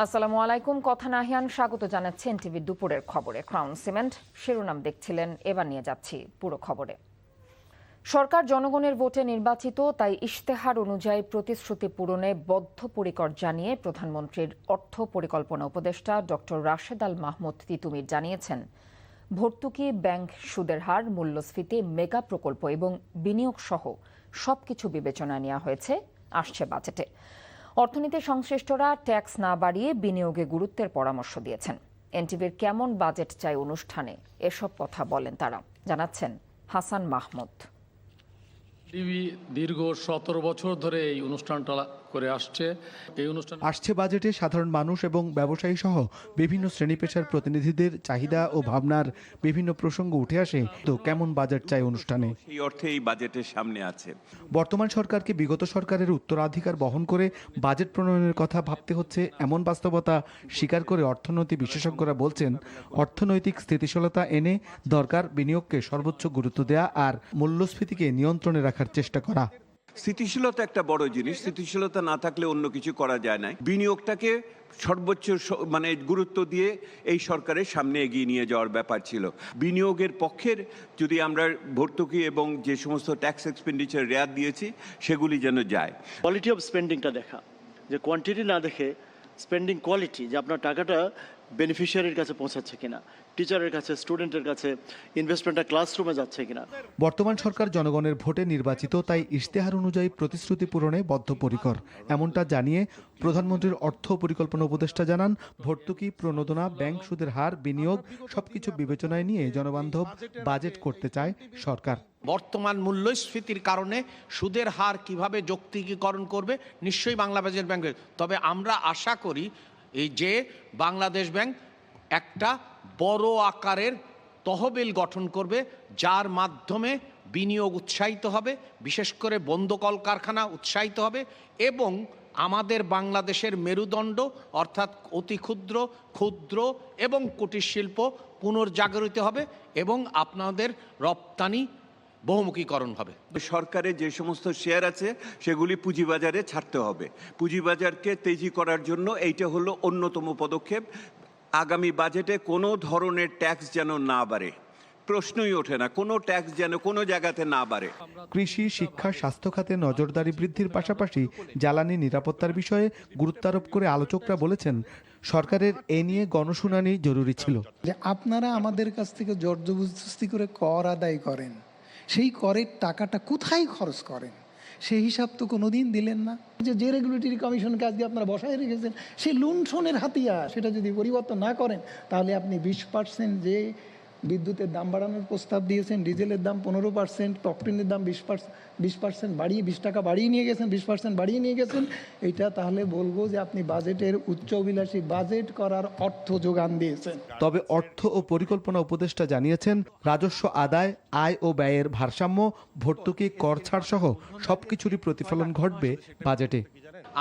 আসসালামু আলাইকুম। কথা নাহিয়ান স্বাগত জানাচ্ছি এনটিভি দুপুরের খবরে। ক্রাউন সিমেন্ট শিরোনাম দেখছিলেন, এবার নিয়ে যাচ্ছি পুরো খবরে। সরকার জনগণের ভোটে নির্বাচিত, তাই ইশতেহার অনুযায়ী প্রতিশ্রুতি পূরণে বদ্ধপরিকর জানিয়ে প্রধানমন্ত্রীর অর্থ পরিকল্পনা উপদেষ্টা ডক্টর রাশেদ আল মাহমুদ তিতুমির জানিয়েছেন, ভর্তুকি, ব্যাংক সুদের হার, মূল্যস্ফীতি, মেগা প্রকল্প এবং বিনিয়োগ সহ সবকিছু বিবেচনায় নেওয়া হয়েছে আসছে বাজেটে। অর্থনীতি সংশ্লিষ্টরা ট্যাক্স না বাড়িয়ে বিনিয়োগে গুরুত্বের পরামর্শ দিয়েছেন। এনটিভির কেমন বাজেট চাই অনুষ্ঠানে এসব কথা বলেন তারা, জানাচ্ছেন হাসান মাহমুদ। টিভি দীর্ঘ 17 বছর ধরে এই অনুষ্ঠানটা করে আসছে। এই অনুষ্ঠান আসছে বাজেটে সাধারণ মানুষ এবং ব্যবসায়ী সহ বিভিন্ন শ্রেণী পেশার প্রতিনিধিদের চাহিদা ও ভাবনার বিভিন্ন প্রসঙ্গ উঠে আসে। তো কেমন বাজেট চাই অনুষ্ঠানে সেই অর্থে এই বাজেটের সামনে আছে। বর্তমান সরকারকে বিগত সরকারের উত্তরাধিকার বহন করে বাজেট প্রণয়নের কথা ভাবতে হচ্ছে, এমন বাস্তবতা স্বীকার করে অর্থনীতি বিশেষজ্ঞরা বলছেন, অর্থনৈতিক স্থিতিশীলতা এনে দরকার বিনিয়োগকে সর্বোচ্চ গুরুত্ব দেয়া আর মূল্যস্ফীতিকে নিয়ন্ত্রণে রাখার চেষ্টা করা। স্থিতিশীলতা একটা বড় জিনিস, স্থিতিশীলতা না থাকলে অন্য কিছু করা যায় না। বিনিয়োগটাকে সর্বোচ্চ গুরুত্ব দিয়ে এই সরকারের সামনে এগিয়ে নিয়ে যাওয়ার ব্যাপার ছিল। বিনিয়োগের পক্ষের যদি আমরা ভর্তুকি এবং যে সমস্ত ট্যাক্স এক্সপেন্ডিচার রেয়াত দিয়েছি সেগুলি যেন যায়। কোয়ালিটি অফ স্পেন্ডিংটা দেখা, যে কোয়ান্টিটি না দেখে স্পেন্ডিং কোয়ালিটি, যে আপনার টাকাটা বেনিফিশিয়ারির কাছে পৌঁছাচ্ছে কিনা, টিচারের কাছে, স্টুডেন্টের কাছে, ইনভেস্টমেন্টটা ক্লাসরুমে যাচ্ছে কিনা। বর্তমান সরকার জনগণের ভোটে নির্বাচিত, তাই ইশতেহার অনুযায়ী প্রতিশ্রুতি পূরণে বদ্ধপরিকর, এমনটা জানিয়ে প্রধানমন্ত্রীর অর্থ পরিকল্পনা উপদেষ্টা জানান, ভর্তুকি, প্রণোদনা, ব্যাংক সুদের হার, বিনিয়োগ সবকিছু বিবেচনায় নিয়ে জনবান্ধব বাজেট করতে চায় সরকার। বর্তমান মূল্যস্ফীতির কারণে সুদের হার কিভাবে যৌক্তিকীকরণ করবে নিশ্চয়ই বাংলাদেশ ব্যাংক। তবে আমরা আশা করি এই যে বাংলাদেশ ব্যাংক একটা বড় আকারের তহবিল গঠন করবে, যার মাধ্যমে বিনিয়োগ উৎসাহিত হবে, বিশেষ করে বন্ধ কলকারখানা উৎসাহিত হবে এবং আমাদের বাংলাদেশের মেরুদণ্ড অর্থাৎ অতি ক্ষুদ্র, ক্ষুদ্র এবং কুটির শিল্প পুনর্জাগরিত হবে এবং আপনাদের রপ্তানি বহুমুখীকরণ হবে। সরকারের যে সমস্ত শেয়ার আছে সেগুলি পুঁজিবাজারে ছাড়তে হবে। পুঁজিবাজারকে তেজি করার জন্য এইটা হলো অন্যতম পদক্ষেপ। আগামী বাজেটে কোনো ধরনের ট্যাক্স যেন না বাড়ে, প্রশ্নই ওঠে না, কোনো ট্যাক্স যেন কোনো জায়গাতে না বাড়ে। কৃষি, শিক্ষা, স্বাস্থ্য খাতে নজরদারি বৃদ্ধির পাশাপাশি জ্বালানি নিরাপত্তার বিষয়ে গুরুত্বারোপ করে আলোচকরা বলেছেন, সরকারের এ নিয়ে গণশুনানি জরুরি ছিল। যে আপনারা আমাদের কাছ থেকে জবরদস্তি করে কর আদায় করেন, সেই করের টাকাটা কোথায় খরচ করেন সেই হিসাব তো কোনোদিন দিলেন না। যে রেগুলেটরি কমিশনকে আজকে আপনারা বসায় রেখেছেন, সেই লুণ্ঠনের হাতিয়ার, সেটা যদি পরিবর্তন না করেন তাহলে আপনি 20% যে বিদ্যুতের দাম বাড়ানোর প্রস্তাব দিয়েছেন, ডিজেলের দাম 15%, টকটিনের দাম 20% বাড়িয়ে 20 টাকা বাড়িয়ে নিয়ে গেছেন, 20% বাড়িয়ে নিয়ে গেছেন। এটা তাহলে বলবো যে আপনি বাজেটের উচ্চাভিলাষী বাজেট করার অর্থ যোগান দিয়েছেন। তবে অর্থ ও পরিকল্পনা উপদেষ্টা জানিয়েছেন, রাজস্ব আদায়, আয় ও ব্যয়ের ভারসাম্য, ভর্তুকি, কর ছাড় সহ সবকিছুরই প্রতিফলন ঘটবে বাজেটে।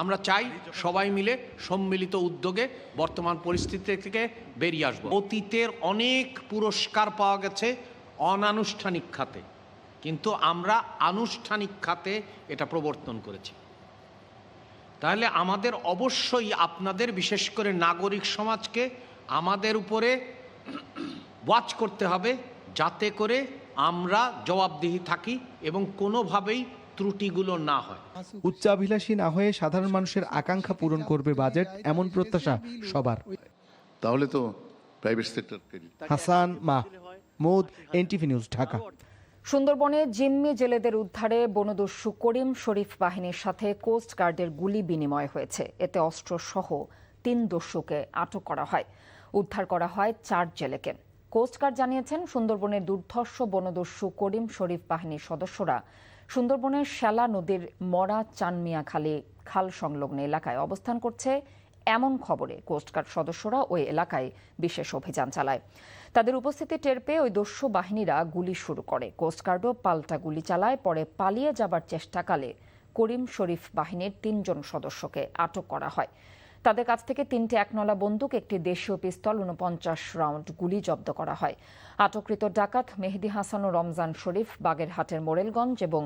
আমরা চাই সবাই মিলে সম্মিলিত উদ্যোগে বর্তমান পরিস্থিতি থেকে বেরিয়ে আসবো। অতীতের অনেক পুরস্কার পাওয়া গেছে অনানুষ্ঠানিক খাতে, কিন্তু আমরা আনুষ্ঠানিক খাতে এটা প্রবর্তন করেছি। তাহলে আমাদের অবশ্যই আপনাদের, বিশেষ করে নাগরিক সমাজকে আমাদের উপরে ওয়াচ করতে হবে, যাতে করে আমরা জবাবদিহি থাকি এবং কোনোভাবেই ত্রুটিগুলো না হয়। উচ্চাভিলাষী না হয়ে সাধারণ মানুষের আকাঙ্ক্ষা পূরণ করবে বাজেট, এমন প্রত্যাশা সবার। তাহলে তো private sector. Hasan Mahmud, NTV news, Dhaka. সুন্দরবনে জিম্মি জেলেদের উদ্ধারে বনদস্যু করিম শরীফ বাহিনীর সাথে কোস্ট গার্ডের গুলি বিনিময় হয়েছে। এতে অস্ত্র সহ 3 দস্যুকে আটক করা হয়। উদ্ধার করা হয় 4 জেলেকে। কোস্ট গার্ড জানিয়েছেন, সুন্দরবনের দুর্ধর্ষ বনদস্যু করিম শরীফ বাহিনীর সদস্যরা সুন্দরবনের শ্যালা নদীর মরা চানমিয়াখালী খাল সংলগ্ন এলাকায় অবস্থান করছে। এমন খবরে কোস্টগার্ড সদস্যরা ওই এলাকায় বিশেষ অভিযান চালায়। তাদের উপস্থিতি টের পেয়ে ওই দস্যু বাহিনীরা গুলি শুরু করে। কোস্টগার্ডও পাল্টা গুলি চালায়। পরে পালিয়ে যাবার চেষ্টাকালে করিম শরীফ বাহিনীর 3 জন সদস্যকে আটক করা হয়। তাদের কাছ থেকে 3টি 1 নলা বন্দুক, একটি দেশীয় পিস্তল, 49 রাউন্ড গুলি জব্দ করা হয়। আটককৃত ডাকাত মেহেদি হাসান ও রমজান শরীফ বাগেরহাটের মোরেলগঞ্জ এবং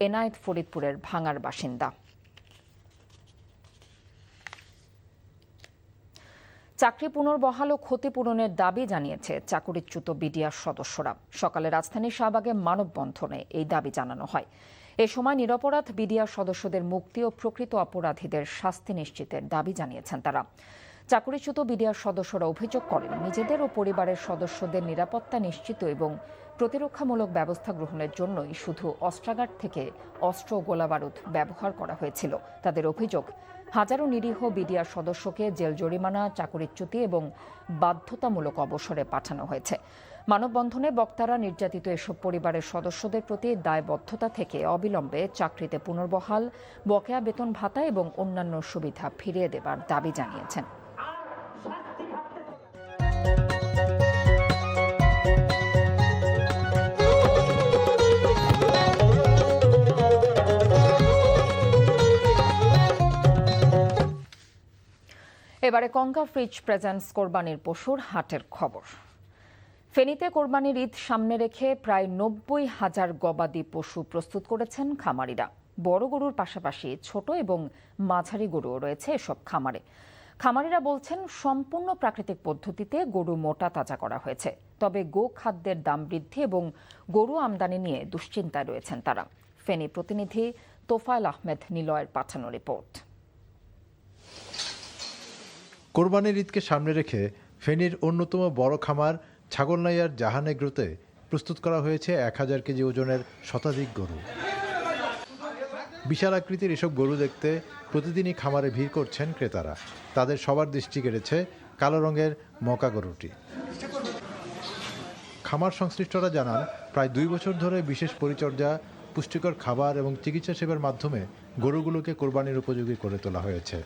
এনায়েত ফরিদপুরের ভাঙার বাসিন্দা। চাকরি পুনর্বহাল ও ক্ষতিপূরণের দাবি জানিয়েছে চাকরিচ্যুত বিডিআর সদস্যরা। সকালে রাজধানীর শাহবাগে মানববন্ধনে এই দাবি জানানো হয়। এ সময় নিরপরাধ বিডিআর সদস্যদের মুক্তি ও প্রকৃত অপরাধীদের শাস্তি নিশ্চিতের দাবি জানিয়েছেন তারা। চাকরিচ্যুত বিডিআর সদস্যরা অভিযোগ করেন, নিজেদের ও পরিবারের সদস্যদের নিরাপত্তা নিশ্চিত এবং প্রতিরক্ষামূলক ব্যবস্থা গ্রহণের জন্যই শুধু অস্ত্রাগার থেকে অস্ত্র ও গোলাবারুদ ব্যবহার করা হয়েছিল। তাদের অভিযোগ, হাজারো নিরীহ বিডিআর সদস্যকে জেল জরিমানা, চাকরিচ্যুতি এবং বাধ্যতামূলক অবসরে পাঠানো হয়েছে। মানববন্ধনে বক্তারা নির্যাতিত এসব পরিবারের সদস্যদের প্রতি দায়বদ্ধতা থেকে অবিলম্বে চাকরিতে পুনর্বহাল, বকেয়া বেতন ভাতা এবং অন্যান্য সুবিধা ফিরিয়ে দেবার দাবি জানিয়েছেন। এবারে কঙ্কা ফ্রিজ প্রেজেন্টস কোরবানির পশুর হাটের খবর। ফেনীতে কোরবানির ঈদ সামনে রেখে প্রায় 90,000 গবাদি পশু প্রস্তুত করেছেন খামারিরা। বড় গরুর পাশাপাশি ছোট এবং মাঝারি গরুও রয়েছে এসব খামারে। খামারিরা বলছেন, সম্পূর্ণ প্রাকৃতিক পদ্ধতিতে গরু মোটা তাজা করা হয়েছে। তবে গো খাদ্যের দাম বৃদ্ধি এবং গরু আমদানি নিয়ে দুশ্চিন্তায় রয়েছেন তারা। ফেনী প্রতিনিধি তোফায়েল আহমেদ নিলয়ের পাঠানো রিপোর্ট। কোরবানির ঈদকে সামনে রেখে ফেনীর অন্যতম বড় খামার ছাগলনাইয়ার জাহানেগ্রোতে প্রস্তুত করা হয়েছে 1000 কেজি ওজনের শতাধিক গরু। বিশাল আকৃতির এসব গরু দেখতে প্রতিদিনই খামারে ভিড় করছেন ক্রেতারা। তাদের সবার দৃষ্টি কেড়েছে কালো রঙের মকা গরুটি। খামার সংশ্লিষ্টরা জানান, প্রায় 2 বছর ধরে বিশেষ পরিচর্যা, পুষ্টিকর খাবার এবং চিকিৎসা সেবার মাধ্যমে গরুগুলোকে কোরবানির উপযোগী করে তোলা হয়েছে।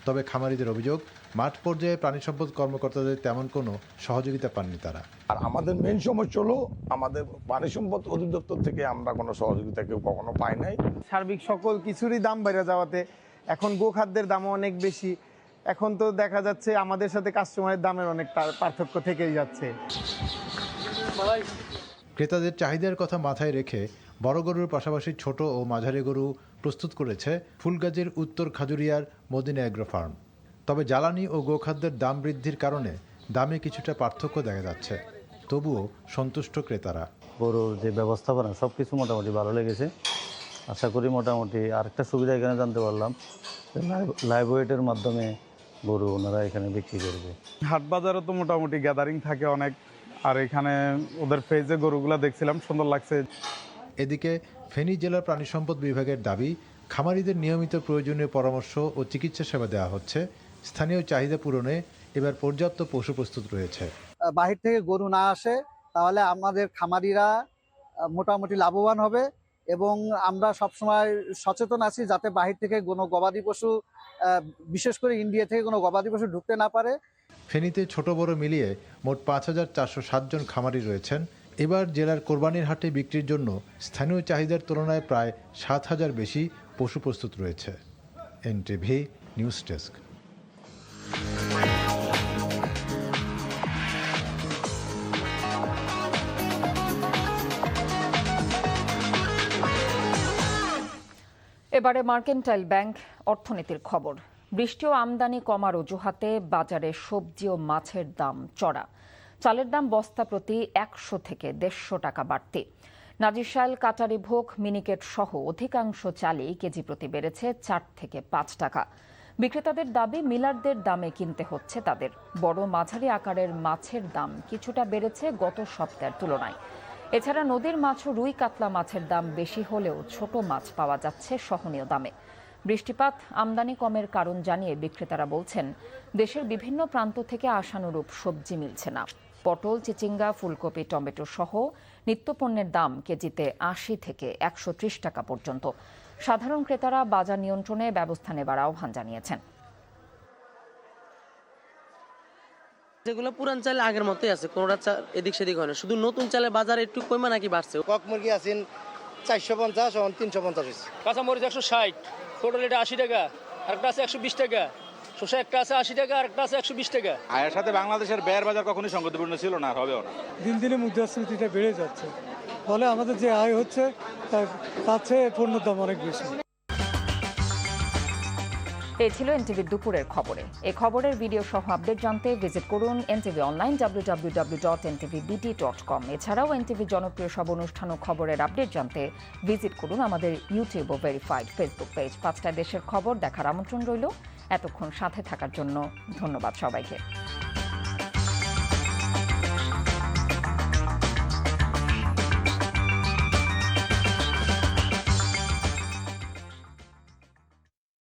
তবে খামারিদের অভিযোগ, মাঠ পর্যায়ে প্রাণী সম্পদ কর্মকর্তাদের তেমন কোনো সহযোগিতা পাননি তারা। আর আমাদের মেইন সমস্যা হলো, আমাদের প্রাণী সম্পদ অধিদপ্তর থেকে আমরা কোনো সহযোগিতা কেউ কখনো পাই নাই। সার্বিক সকল কিছুরই দাম বেড়ে যাওয়াতে এখন গোখাদ্যের দামও অনেক বেশি। এখন তো দেখা যাচ্ছে আমাদের সাথে কাস্টমারের দামের অনেক পার্থক্য থেকেই যাচ্ছে। ক্রেতাদের চাহিদার কথা মাথায় রেখে বড় গরুর পাশাপাশি ছোট ও মাঝারি গরু প্রস্তুত করেছে ফুলগাজীর উত্তর খাজুরিয়ার মদিনা এগ্রো ফার্ম। তবে জ্বালানি ও গোখাদ্যের দাম বৃদ্ধির কারণে দামে কিছুটা পার্থক্য দেখা যাচ্ছে। তবুও সন্তুষ্ট ক্রেতারা। গরুর যে ব্যবস্থাপনা সব কিছু মোটামুটি ভালো লেগেছে। আশা করি মোটামুটি আরেকটা সুবিধা এখানে জানতে পারলাম, লাইভ ওয়েটের মাধ্যমে গরু ওনারা এখানে বিক্রি করবে। হাট বাজারে তো মোটামুটি গ্যাদারিং থাকে অনেক, আর এখানে ওদের ফেজে গরুগুলা দেখছিলাম, সুন্দর লাগছে। এদিকে ফেনী জেলা প্রাণী সম্পদ বিভাগের দাবি, খামারিদের নিয়মিত প্রয়োজনীয় পরামর্শ ও চিকিৎসা সেবা দেওয়া হচ্ছে। স্থানীয় চাহিদা পূরণে এবার পর্যাপ্ত পশু প্রস্তুত রয়েছে। বাহির থেকে গরু না আসে তাহলে আমাদের খামারিরা মোটামুটি লাভবান হবে এবং আমরা সবসময় সচেতন আছি যাতে বাহির থেকে কোনো গবাদি পশু, বিশেষ করে ইন্ডিয়া থেকে কোনো গবাদি পশু ঢুকতে না পারে। ফেনীতে ছোট বড় মিলিয়ে মোট 5407 জন খামারি রয়েছেন। এবার জেলার কোরবানির হাটে বিক্রির জন্য স্থানীয় চাহিদার তুলনায় প্রায় 7000 বেশি পশু প্রস্তুত রয়েছে। NTV news desk. এবারে মার্কেন্টাইল ব্যাংক অর্থনীতির খবর। বৃষ্টি ও আমদানি কমার অজুহাতে বাজারে সবজি ও মাছের দাম চড়া। চালের দাম বস্তা প্রতি 100 থেকে 150 টাকা বাড়তি। নাজিরশাইল, কাটারি ভোগ, মিনিকেট সহ অধিকাংশ চালই কেজি প্রতি বেড়েছে 4 থেকে 5 টাকা। বিক্রেতাদের দাবি, মিলারদের দামে কিনতে হচ্ছে তাদের। বড় মাঝারি আকারের মাছের দাম কিছুটা বেড়েছে গত সপ্তাহের তুলনায়। এছাড়া নদীর মাছ ও রুই কাতলা মাছের দাম বেশি হলেও ছোট মাছ পাওয়া যাচ্ছে সহনীয় দামে। বৃষ্টিপাত আমদানি কমের কারণ জানিয়ে বিক্রেতারা বলছেন, দেশের বিভিন্ন প্রান্ত থেকে আশানুরূপ সবজি মিলছে না। পটল, চিচিঙ্গা, ফুলকপি, টমেটো সহ নিত্যপণ্যের দাম কেজিতে 80 থেকে 130 টাকা পর্যন্ত। সাধারণ ক্রেতারা বাজার নিয়ন্ত্রণে ব্যবস্থা নেবার আহ্বান জানিয়েছেন। যেগুলো পুরান চাল আগের মতোই আছে, কোনোটা এদিক সেদিক হয় না, শুধু নতুন চালের বাজার একটু কমে নাকি বাড়ছে। কক মুরগি আছেন 450, 350 হয়েছে। কাঁচামরিচ 160, পটল এটা 80 টাকা, আরেকটা আছে 120 টাকা। শসা একটা আছে 80 টাকা, আরেকটা আছে 120 টাকা। আয়ের সাথে বাংলাদেশের ব্যয়ের বাজার কখনোই সঙ্গতিপূর্ণ ছিল না, আর হবেও না। দিন দিনে মুদ্রাস্ফীতিটা বেড়ে যাচ্ছে, ফলে আমাদের যে আয় হচ্ছে তার কাছে পণ্যের দাম অনেক বেশি। এই ছিল এনটিভির দুপুরের খবরে। এই খবরের ভিডিও সহ আপডেট জানতে ভিজিট করুন এনটিভি অনলাইন www.ntvbt.com। এছাড়াও এনটিভি জনপ্রিয় সব অনুষ্ঠান ও খবরের আপডেট জানতে ভিজিট করুন আমাদের ইউটিউব ও ভেরিফাইড ফেসবুক পেজ। 5টা দেশের খবর দেখার আমন্ত্রণ রইল। এতক্ষণ সাথে থাকার জন্য ধন্যবাদ সবাইকে।